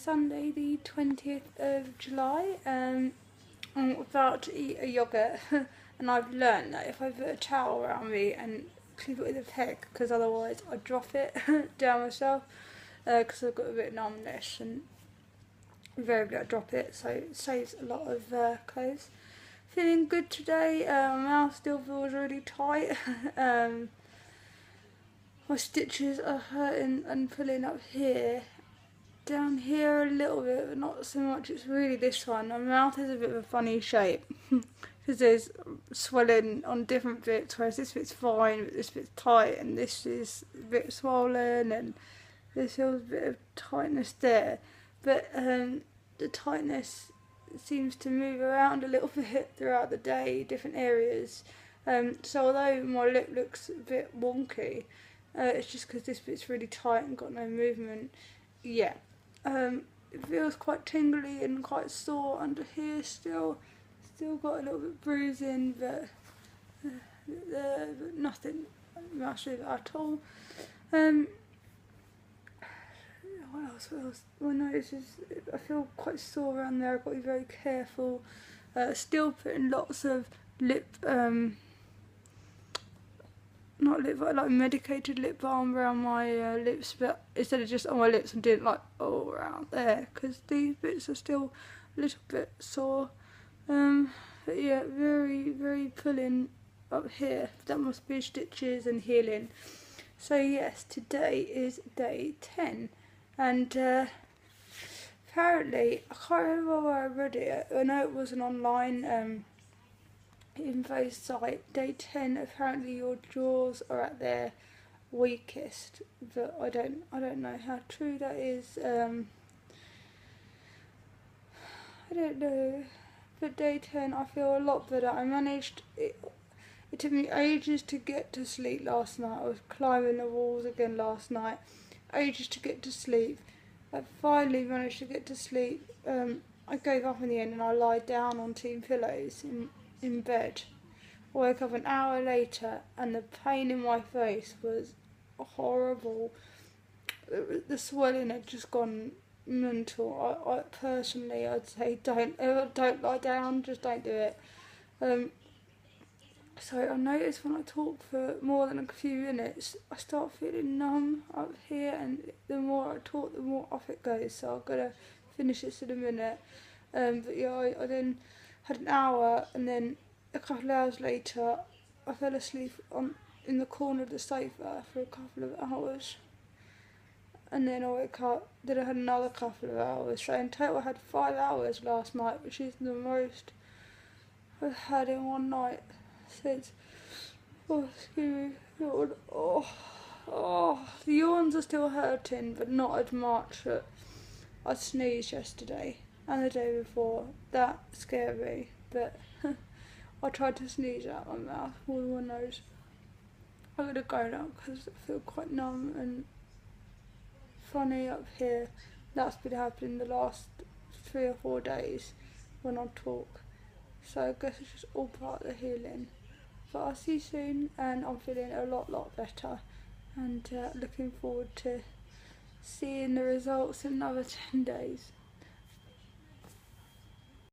Sunday the 20th of July. I'm about to eat a yoghurt and I've learned that if I put a towel around me and clip it with a peg, because otherwise I drop it down myself, because I've got a bit of numbness and invariably I drop it, so it saves a lot of clothes. Feeling good today. My mouth still feels really tight. My stitches are hurting and pulling up here. Down here a little bit, but not so much. It's really this one. My mouth is a bit of a funny shape because there's swelling on different bits, whereas this bit's fine, but this bit's tight, and this is a bit swollen, and there's still a bit of tightness there. But the tightness seems to move around a little bit throughout the day, different areas. So although my lip looks a bit wonky, it's just because this bit's really tight and got no movement. Yeah. It feels quite tingly and quite sore under here still. Still got a little bit bruising, but nothing massive at all. What else? My nose is, I feel quite sore around there. I've got to be very careful. Still putting lots of not lip balm, like medicated lip balm around my lips, but instead of just on my lips, I'm doing like all around there because these bits are still a little bit sore. But yeah, very, very pulling up here. That must be stitches and healing. So yes, today is day 10, and apparently, I can't remember where I read it. I know it was an online info site. Day 10, apparently your jaws are at their weakest, but I don't know how true that is. I don't know. But day 10, I feel a lot better. I managed it. It took me ages to get to sleep last night. I was climbing the walls again last night. Ages to get to sleep. I finally managed to get to sleep. I gave up in the end and I lied down on 2 pillows in bed. I woke up an hour later and the pain in my face was horrible. The swelling had just gone mental. I personally, I'd say don't lie down, just don't do it. So I noticed when I talk for more than a few minutes, I start feeling numb up here, and the more I talk, the more off it goes. So I've got to finish this in a minute. But yeah, I then had an hour, and then a couple of hours later, I fell asleep in the corner of the sofa for a couple of hours. And then I woke up, then I had another couple of hours. So in total I had 5 hours last night, which is the most I've had in one night since, excuse me, the yawns are still hurting, but not as much. I sneezed yesterday and the day before. That scared me, but I tried to sneeze out my mouth more than my nose. I'm gonna go now because I feel quite numb and funny up here. That's been happening the last 3 or 4 days when I talk. So I guess it's just all part of the healing. But I'll see you soon, and I'm feeling a lot better, and looking forward to seeing the results in another 10 days.